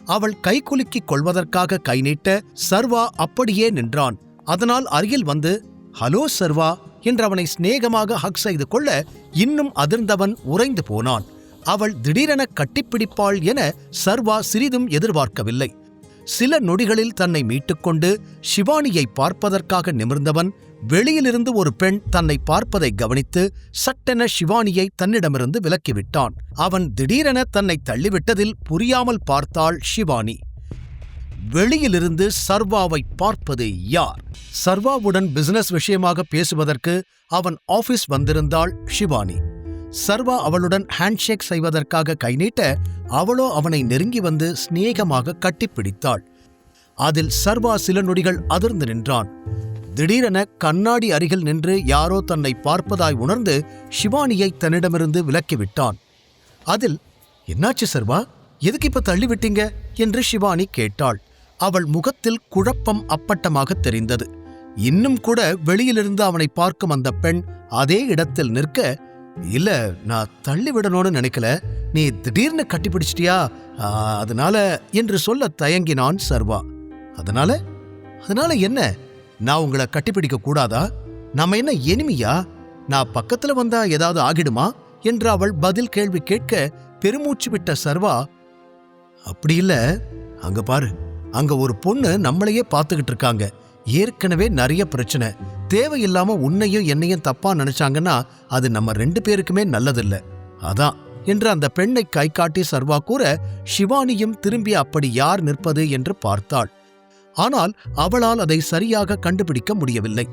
அவள் கைகுலுக்கிக் கொள்வதற்காக கை நீட்ட சர்வா அப்படியே நின்றான். அதனால் அருகில் வந்து ஹலோ சர்வா என்று அவனை சிநேகமாக ஹக் செய்து கொள்ள இன்னும் அதிர்ந்தவன் உறைந்து போனான். அவள் திடீரென கட்டிப்பிடிப்பாள் என சர்வா சிறிதும் எதிர்பார்க்கவில்லை. சில நொடிகளில் தன்னை மீட்டுக்கொண்டு ஷிவானியை பார்ப்பதற்காக நிமிர்ந்தவன் வெளியிலிருந்து ஒரு பெண் தன்னை பார்ப்பதை கவனித்து சட்டென ஷிவானியை தன்னிடமிருந்து விலக்கிவிட்டான். அவன் திடீரென தன்னை தள்ளிவிட்டதில் புரியாமல் பார்த்தாள் ஷிவானி. வெளியிலிருந்து சர்வாவை பார்ப்பது யார்? சர்வாவுடன் பிசினஸ் விஷயமாக பேசுவதற்கு அவன் ஆபீஸ் வந்திருந்தாள் ஷிவானி. சர்வா அவளுடன் ஹேண்ட்ஷேக் செய்வதற்காக கை நீட்ட அவளோ அவனை நெருங்கி வந்து சிநேகமாக கட்டிப்பிடித்தாள். அதில் சர்வா சில நொடிகள் அதிர்ந்து நின்றான். திடீரென கண்ணாடி அருகில் நின்று யாரோ தன்னை பார்ப்பதாய் உணர்ந்து ஷிவானியை தன்னிடமிருந்து விலக்கிவிட்டான். அதில் என்னாச்சு சர்வா, எதுக்கு இப்ப தள்ளிவிட்டீங்க என்று ஷிவானி கேட்டாள். அவள் முகத்தில் குழப்பம் அப்பட்டமாக தெரிந்தது. இன்னும் கூட வெளியிலிருந்து அவனை பார்க்கும் அந்த பெண் அதே இடத்தில் நிற்க, இல்ல நான் தள்ளிவிடணும்னு நினைக்கல, நீ திடீர்னு கட்டிப்பிடிச்சிட்டியா அதனால என்று சொல்ல தயங்கினான் சர்வா. அதனால என்ன? நான் உங்களை கட்டிப்பிடிக்க கூடாதா? நாம என்ன எனிமியா? நான் பக்கத்துல வந்தா ஏதாவது ஆகிடுமா என்று அவள் பதில் கேள்வி கேட்க பெருமூச்சு விட்ட சர்வா, அப்படி இல்ல, அங்க பாரு, அங்க ஒரு பொண்ணு நம்மளையே பார்த்துக்கிட்டு இருக்காங்க. ஏற்கனவே நிறைய பிரச்சனை. தேவையில்லாம உன்னையும் என்னையும் தப்பா நினைச்சாங்கன்னா அது நம்ம 2 பேருக்குமே நல்லதில்ல. அதான் என்று அந்த பெண்ணை கை காட்டி சர்வா கூற ஷிவானியும் திரும்பி அப்படி யார் நிற்பது என்று பார்த்தாள். ஆனால் அவளால் அதை சரியாக கண்டுபிடிக்க முடியவில்லை.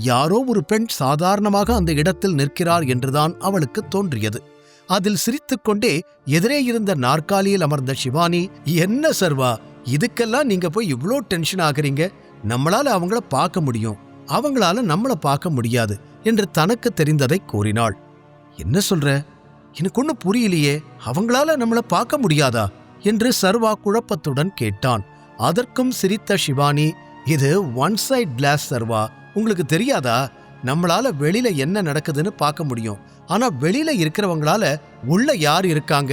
யாரோ ஒரு பெண் சாதாரணமாக அந்த இடத்தில் நிற்கிறார் என்றுதான் அவளுக்கு தோன்றியது. அதில் சிரித்துக்கொண்டே எதிரே இருந்த நாற்காலியில் அமர்ந்த ஷிவானி, என்ன சர்வா, இதுக்கெல்லாம் நீங்க போய் இவ்ளோ டென்ஷன் ஆகுறீங்க? நம்மளால அவங்கள பார்க்க முடியும், அவங்களால நம்மள பார்க்க முடியாது என்று தனக்கு தெரிந்ததை கூறினாள். என்ன சொல்ற? எனக்கு ஒன்னும் புரியலையே. அவங்களால நம்மள பார்க்க முடியாதா என்று சர்வா குழப்பத்துடன் கேட்டான். அதற்கும் சிரித்த ஷிவானி, இது ஒன் சைட் கிளாஸ் சர்வா, உங்களுக்கு தெரியாதா? நம்மளால வெளியில என்ன நடக்குதுன்னு பார்க்க முடியும், ஆனா வெளியில இருக்கிறவங்களால உள்ள யார் இருக்காங்க,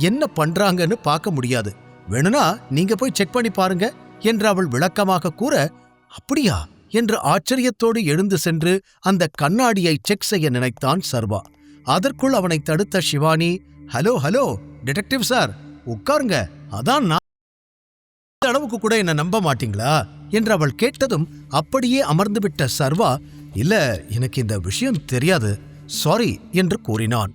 என்ன பண்றாங்கன்னு பார்க்க முடியாது. வேணும்னா நீங்க போய் செக் பண்ணி பாருங்க என்று அவள் விளக்கமாக கூற, அப்படியா என்று ஆச்சரியத்தோடு எழுந்து சென்று அந்த கண்ணாடியை செக் செய்ய நினைத்தான் சர்வா. அதற்குள் அவனை தடுத்த Shivani, hello hello detective sir, உட்காருங்க. அதான் நான் அளவுக்கு கூட என்ன நம்ப மாட்டீங்களா என்று அவள் கேட்டதும் அப்படியே அமர்ந்துவிட்ட சர்வா, இல்ல எனக்கு இந்த விஷயம் தெரியாது, சாரி என்று கூறினான்.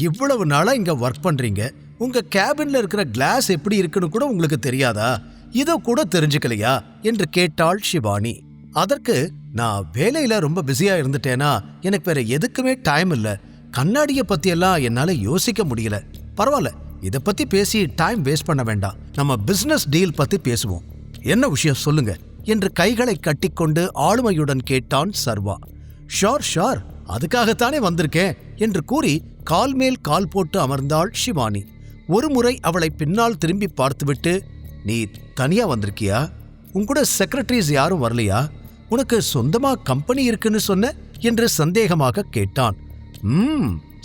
இவ்வளவு நாளா இங்க ஒர்க் பண்றீங்க, உங்க கேபின்ல இருக்கிற கிளாஸ் எப்படி இருக்குன்னு கூட உங்களுக்கு தெரியாதா? இதோ கூட தெரிஞ்சுக்கலையா என்று கேட்டாள் ஷிவானி. அதற்கு, நான் வேலையில ரொம்ப பிஸியா இருந்துட்டேனா, எனக்கு வேற எதுக்குமே டைம் இல்ல, கண்ணாடிய பத்தியெல்லாம் என்னால யோசிக்க முடியல. பரவாயில்ல, இத பத்தி பேசி டைம் வேஸ்ட் பண்ண வேண்டாம், நம்ம பிசினஸ் டீல் பத்தி பேசுவோம். என்ன விஷயம் சொல்லுங்க என்று கைகளை கட்டிக்கொண்டு ஆளுமையுடன் கேட்டான் சர்வா. ஷோர் ஷோர், அதுக்காகத்தானே வந்திருக்கேன் என்று கூறி கால் மேல் கால் போட்டு அமர்ந்தாள் ஷிவானி. ஒரு முறை அவளை பின்னால் திரும்பி பார்த்துவிட்டு, நீ தனியா வந்திருக்கியா? உன்கூட செக்ரட்டரிஸ் யாரும் வரலையா? உனக்கு சொந்தமா கம்பெனி இருக்குன்னு சொன்ன என்று சந்தேகமாக கேட்டான்.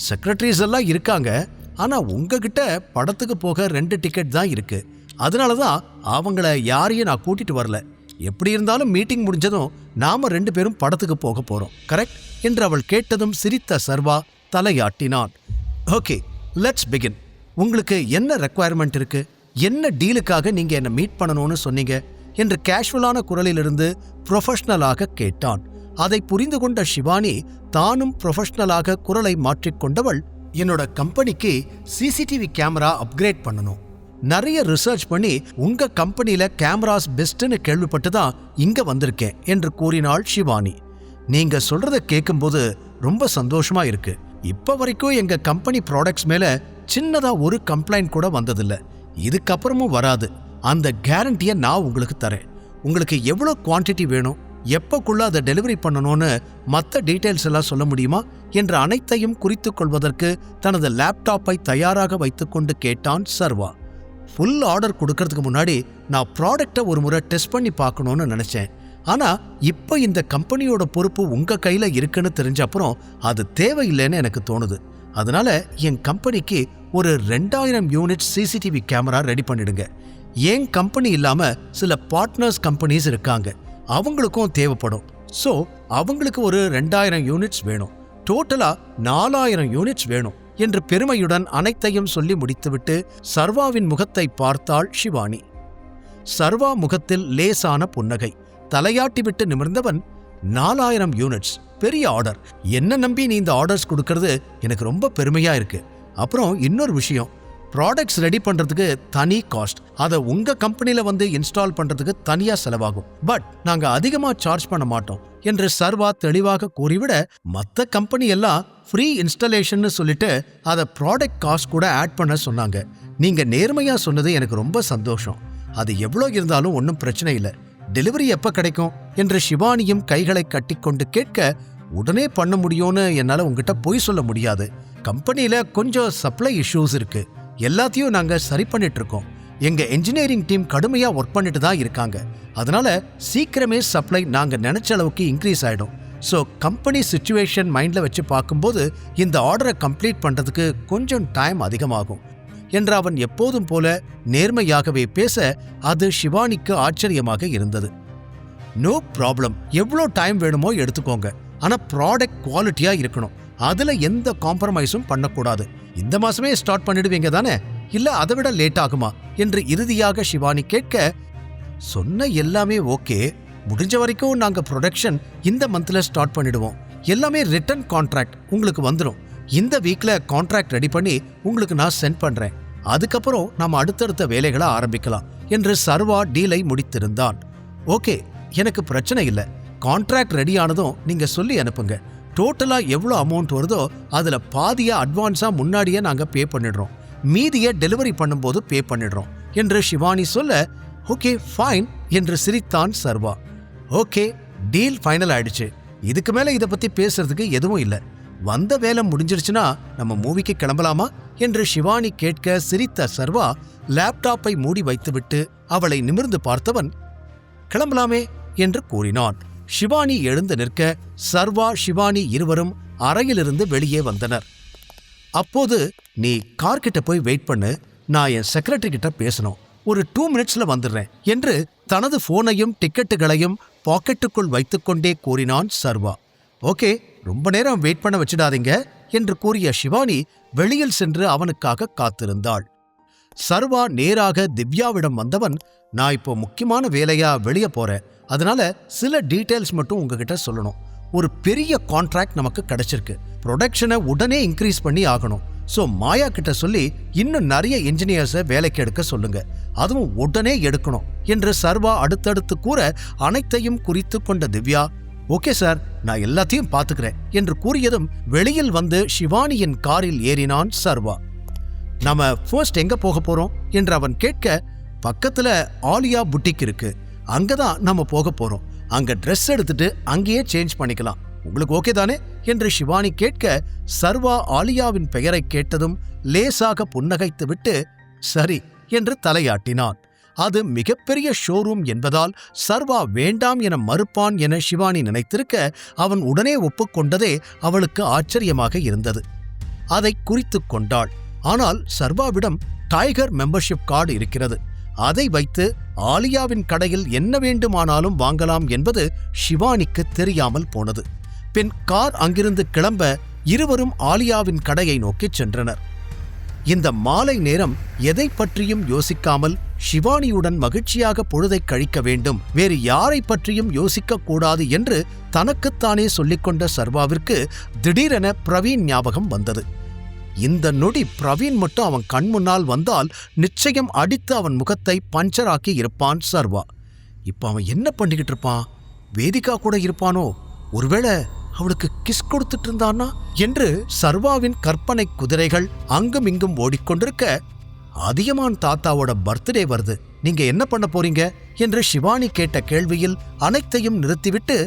செக்ரட்டரிஸ் எல்லாம் இருக்காங்க, ஆனா உங்ககிட்ட படத்துக்கு போக 2 டிக்கெட் தான் இருக்கு, அதனாலதான் அவங்கள யாரையும் நான் கூட்டிட்டு வரல. எப்படி இருந்தாலும் மீட்டிங் முடிஞ்சதும் நாம 2 பேரும் படத்துக்கு போக போறோம், கரெக்ட் என்று அவள் கேட்டதும் சிரித்த சர்வா தலையாட்டினான். Okay, let's begin. உங்களுக்கு என்ன ரெக்குவயர்மெண்ட் இருக்கு? என்ன டீலுக்காக நீங்க என்ன மீட் பண்ணணும்னு சொன்னீங்க என்று கேஷுவலான குரலிலிருந்து ப்ரொஃபஷனலாக கேட்டான். அதை புரிந்து கொண்ட ஷிவானி தானும் ப்ரொஃபஷனலாக குரலை மாற்றிக்கொண்டவள், என்னோட கம்பெனிக்கு சிசிடிவி கேமரா அப்கிரேட் பண்ணணும், நிறைய ரிசர்ச் பண்ணி உங்க கம்பெனில கேமராஸ் பெஸ்ட்னு கேள்விப்பட்டுதான் இங்க வந்திருக்கேன் என்று கூறினாள் ஷிவானி. நீங்க சொல்றத கேட்கும்போது ரொம்ப சந்தோஷமா இருக்கு. இப்ப வரைக்கும் எங்க கம்பெனி ப்ராடக்ட்ஸ் மேல சின்னதா ஒரு கம்ப்ளைண்ட் கூட வந்ததில்ல, இதுக்கப்புறமும் வராது. அந்த கேரண்டியை நான் உங்களுக்கு தரேன். உங்களுக்கு எவ்வளோ குவான்டிட்டி வேணும், எப்பக்குள்ள அதை டெலிவரி பண்ணணும்னு மற்ற டீட்டெயில்ஸ் எல்லாம் சொல்ல முடியுமா என்று அனைத்தையும் குறித்து கொள்வதற்கு தனது லேப்டாப்பை தயாராக வைத்துக்கொண்டு கேட்டான் சர்வா. ஃபுல் ஆர்டர் கொடுக்கறதுக்கு முன்னாடி நான் ப்ராடக்டை ஒரு முறை டெஸ்ட் பண்ணி பார்க்கணும்னு நினைச்சேன். ஆனா இப்போ இந்த கம்பெனியோட பொறுப்பு உங்க கையில இருக்குன்னு தெரிஞ்ச அப்புறம் அது தேவையில்லைன்னு எனக்கு தோணுது. அதனால என் கம்பெனிக்கு ஒரு 2000 யூனிட் சிசிடிவி கேமரா ரெடி பண்ணிடுங்க. என் கம்பெனி இல்லாம சில பார்ட்னர்ஸ் கம்பெனிஸ் இருக்காங்க, அவங்களுக்கும் தேவைப்படும். ஸோ அவங்களுக்கு ஒரு 2000 யூனிட்ஸ் வேணும், டோட்டலா 4000 யூனிட்ஸ் வேணும் என்று பெருமையுடன் அனைத்தையும் சொல்லி முடித்துவிட்டு சர்வாவின் முகத்தை பார்த்தாள் ஷிவானி. சர்வா முகத்தில் லேசான புன்னகை. தலையாட்டிவிட்டு நிமிர்ந்தவன், 4000 யூனிட்ஸ், பெரிய ஆர்டர். என்ன நம்பி நீ இந்த ஆர்டர்ஸ் கொடுக்கறது எனக்கு ரொம்ப பெருமையா இருக்கு. அப்புறம் இன்னொரு விஷயம், ப்ராடக்ட்ஸ் ரெடி பண்றதுக்கு தனி காஸ்ட், அதை உங்க கம்பெனில வந்து இன்ஸ்டால் பண்றதுக்கு தனியா செலவாகும். பட் நாங்க அதிகமா சார்ஜ் பண்ண மாட்டோம் என்று சர்வா தெளிவாக கூறிவிட, மற்ற கம்பெனி எல்லாம் ஃப்ரீ இன்ஸ்டாலேஷன் சொல்லிட்டு அதை ப்ராடக்ட் காஸ்ட் கூட ஆட் பண்ண சொன்னாங்க. நீங்க நேர்மையா சொன்னது எனக்கு ரொம்ப சந்தோஷம். அது எவ்வளோ இருந்தாலும் ஒன்றும் பிரச்சனை இல்லை. டெலிவரி எப்ப கிடைக்கும் என்று ஷிவானியும் கைகளை கட்டிக்கொண்டு கேட்க, உடனே பண்ண முடியும்னு என்னால உங்ககிட்ட பொய் சொல்ல முடியாது. கம்பெனியில கொஞ்சம் சப்ளை இஷ்யூஸ் இருக்கு, எல்லாத்தையும் நாங்க சரி பண்ணிட்டு இருக்கோம். எங்க என்ஜினியரிங் டீம் கடுமையா ஒர்க் பண்ணிட்டு தான் இருக்காங்க. அதனால சீக்கிரமே சப்ளை நாங்க நினைச்ச அளவுக்கு இன்க்ரீஸ் ஆயிடும். ஸோ கம்பெனி சிச்சுவேஷன் மைண்ட்ல வச்சு பார்க்கும்போது இந்த ஆர்டரை கம்ப்ளீட் பண்றதுக்கு கொஞ்சம் டைம் அதிகமாகும் என்று அவன் எப்போதும் போல நேர்மையாகவே பேச, அது ஷிவானிக்கு ஆச்சரியமாக இருந்தது. நோ ப்ராப்ளம், எவ்வளோ டைம் வேணுமோ எடுத்துக்கோங்க, ஆனா ப்ராடக்ட் குவாலிட்டியா இருக்கணும், அதுல எந்த காம்ப்ரமைஸும் பண்ணக்கூடாது. இந்த மாசமே ஸ்டார்ட் பண்ணிடுவீங்க தானே, இல்ல அதை விட லேட் ஆகுமா என்று இறுதியாக ஷிவானி கேட்க, சொன்ன எல்லாமே ஓகே, முடிஞ்ச வரைக்கும் நாங்க ப்ரொடக்ஷன் இந்த மந்த்ல ஸ்டார்ட் பண்ணிடுவோம். எல்லாமே ரிட்டன் கான்ட்ராக்ட் உங்களுக்கு வந்துடும். இந்த வீக்ல கான்ட்ராக்ட் ரெடி பண்ணி உங்களுக்கு நான் சென்ட் பண்றேன். அதுக்கப்புறம் நாம அடுத்தடுத்த வேலைகளை ஆரம்பிக்கலாம் என்று சர்வா டீலை முடித்திருந்தான். ஓகே, எனக்கு பிரச்சனை இல்லை. கான்ட்ராக்ட் ரெடி ஆனதும் நீங்க சொல்லி அனுப்புங்க. டோட்டலா எவ்வளோ அமௌண்ட் வருதோ அதுல பாதியா அட்வான்ஸா முன்னாடியே நாங்க பே பண்ணிடுறோம், மீதியை டெலிவரி பண்ணும்போது பே பண்ணிடுறோம் என்று ஷிவானி சொல்ல, ஓகே ஃபைன் என்று சிரித்தான் சர்வா. ஓகே, டீல் ஃபைனல் ஆயிடுச்சு. இதுக்கு மேல இதை பத்தி பேசுறதுக்கு எதுவும் இல்லை. வந்த வேலை முடிஞ்சிருச்சுன்னா நம்ம மூவிக்கு கிளம்பலாமா என்று ஷிவானி கேட்க சிரித்த சர்வா லேப்டாப்பை மூடி வைத்துவிட்டு அவளை நிமிர்ந்து பார்த்தவன், கிளம்பலாமே என்று கூறினான். ஷிவானி எழுந்து நிற்க சர்வா ஷிவானி இருவரும் அறையிலிருந்து வெளியே வந்தனர். அப்போது, நீ கார்கிட்ட போய் வெயிட் பண்ணு, நான் என் செக்ரட்டரி கிட்ட பேசணும், ஒரு 2 மினிட்ஸ்ல வந்துடுறேன் என்று தனது போனையும் டிக்கெட்டுகளையும் பாக்கெட்டுக்குள் வைத்துக்கொண்டே கூறினான் சர்வா. ஓகே, ரொம்ப நேரம் வெயிட் பண்ண வச்சிடாதீங்க என்று கூறிய ஷிவானி வெளியில் சென்று அவனுக்காக காத்திருந்தாள். சர்வா நேராக திவ்யாவிடம் வந்தவன், நான் இப்போ முக்கியமான வேலையா வெளியே போறேன், அதனால சில டீடைல்ஸ் மட்டும் உங்ககிட்ட சொல்லணும். ஒரு பெரிய கான்ட்ராக்ட் நமக்கு கிடைச்சிருக்கு, ப்ரொடக்ஷனை உடனே இன்க்ரீஸ் பண்ணி ஆகணும். ஸோ மாயா கிட்ட சொல்லி இன்னும் நிறைய இன்ஜினியர்ஸை வேலைக்கு எடுக்க சொல்லுங்க, அதுவும் உடனே எடுக்கணும் என்று சர்வா அடுத்தடுத்து கூற, அனைத்தையும் குறித்து கொண்ட திவ்யா, ஓகே சார், நான் எல்லாத்தையும் பார்த்துக்கிறேன் என்று கூறியதும் வெளியில் வந்து ஷிவானியின் காரில் ஏறினான் சர்வா. நாம ஃபர்ஸ்ட் எங்க போக போறோம் என்று அவன் கேட்க, பக்கத்துல ஆலியா புட்டிக் இருக்கு, அங்கதான் நாம போக போறோம். அங்க ட்ரெஸ் எடுத்துட்டு அங்கேயே சேஞ்ச் பண்ணிக்கலாம், உங்களுக்கு ஓகே தானே என்று ஷிவானி கேட்க, சர்வா ஆலியாவின் பெயரை கேட்டதும் லேசாக புன்னகைத்து விட்டு சரி என்று தலையாட்டினான். அது மிகப்பெரிய ஷோரூம் என்பதால் சர்வா வேண்டாம் என மறுப்பான் என ஷிவானி நினைத்திருக்க, அவன் உடனே ஒப்புக்கொண்டதே அவளுக்கு ஆச்சரியமாக இருந்தது. அதை குறித்து கொண்டாள். ஆனால் சர்வாவிடம் டைகர் மெம்பர்ஷிப் கார்டு இருக்கிறது, அதை வைத்து ஆலியாவின் கடையில் என்ன வேண்டுமானாலும் வாங்கலாம் என்பது ஷிவானிக்கு தெரியாமல் போனது. பின் கார் அங்கிருந்து கிளம்ப இருவரும் ஆலியாவின் கடையை நோக்கிச் சென்றனர். இந்த மாலை நேரம் எதை பற்றியும் யோசிக்காமல் ஷிவானியுடன் மகிழ்ச்சியாக பொழுதை கழிக்க வேண்டும், வேறு யாரை பற்றியும் யோசிக்க கூடாது என்று தனக்குத்தானே சொல்லிக்கொண்ட சர்வாவிற்கு திடீரென பிரவீன் ஞாபகம் வந்தது. இந்த நொடி பிரவீன் மட்டும் அவன் கண் முன்னால் வந்தால் நிச்சயம் அடித்து அவன் முகத்தை பஞ்சராக்கி இருப்பான் சர்வா. இப்ப அவன் என்ன பண்ணிக்கிட்டு இருப்பான்? வேதிகா கூட இருப்பானோ? ஒருவேளை அவளுக்கு கிஸ் கொடுத்துட்டு இருந்தானா என்று சர்வாவின் கற்பனை குதிரைகள் அங்கும் இங்கும் ஓடிக்கொண்டிருக்க, அதியமான் தாத்தாவோட பர்த்டே வருது, நீங்க என்ன பண்ண போறீங்க என்று ஷிவானி கேட்ட கேள்வியில் அனைத்தையும் நிறுத்திவிட்டு,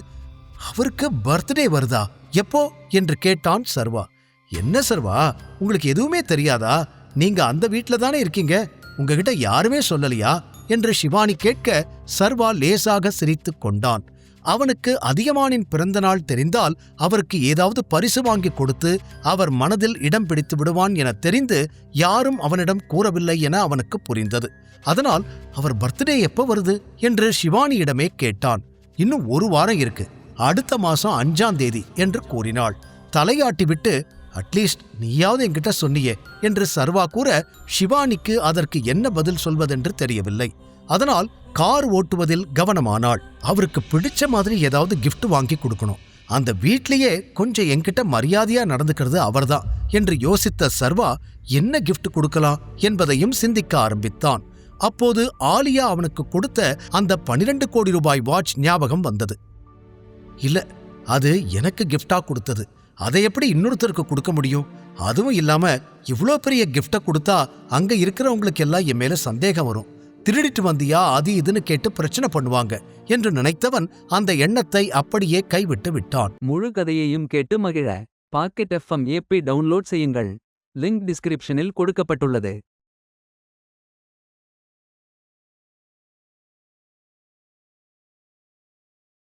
அவருக்கு பர்த்டே வருதா, எப்போ என்று கேட்டான் சர்வா. என்ன சர்வா, உங்களுக்கு எதுவுமே தெரியாதா? நீங்க அந்த வீட்டில தானே இருக்கீங்க, உங்ககிட்ட யாருமே சொல்லலையா என்று ஷிவானி கேட்க, சர்வா லேசாக சிரித்து கொண்டான். அவனுக்கு அதியமானின் பிறந்தநாள் தெரிந்தால் அவருக்கு ஏதாவது பரிசு வாங்கி கொடுத்து அவர் மனதில் இடம் பிடித்து விடுவான் என தெரிந்து யாரும் அவனிடம் கூறவில்லை என அவனுக்கு புரிந்தது. அதனால் அவர் பர்த்டே எப்ப வருது என்று ஷிவானியிடமே கேட்டான். இன்னும் ஒரு வாரம் இருக்கு, அடுத்த மாசம் 5ஆம் தேதி என்று கூறினாள். தலையாட்டிவிட்டு, அட்லீஸ்ட் நீயாவது என்கிட்ட சொன்னியே என்று சர்வா கூற ஷிவானிக்கு அதற்கு என்ன பதில் சொல்வதென்று தெரியவில்லை. அதனால் கார் ஓட்டுவதில் கவனமானாள். அவருக்கு பிடிச்ச மாதிரி ஏதாவது கிஃப்ட் வாங்கி கொடுக்கணும், அந்த வீட்லயே கொஞ்சம் என்கிட்ட மரியாதையா நடந்துக்கிறது அவர்தான் என்று யோசித்த சர்வா என்ன கிஃப்ட் கொடுக்கலாம் என்பதையும் சிந்திக்க ஆரம்பித்தான். அப்போது ஆலியா அவனுக்கு கொடுத்த அந்த 12 கோடி ரூபாய் வாட்ச் ஞாபகம் வந்தது. இல்ல, அது எனக்கு கிஃப்டா கொடுத்தது, அதை எப்படி இன்னொருத்தருக்கு கொடுக்க முடியும்? அதுவும் இல்லாம இவ்ளோ பெரிய கிஃப்ட கொடுத்தா அங்க இருக்கிறவங்களுக்கு எல்லாம் என் மேல சந்தேகம் வரும், திருடிட்டு வந்தியா அது இதுன்னு கேட்டு பிரச்சனை பண்ணுவாங்க என்று நினைத்தவன் அந்த எண்ணத்தை அப்படியே கைவிட்டு விட்டான். முழு கதையையும் கேட்டு மகிழ பாக்கெட் FM ஆப்பை டவுன்லோட் செய்யுங்கள். லிங்க் டிஸ்கிரிப்ஷனில் கொடுக்கப்பட்டுள்ளது.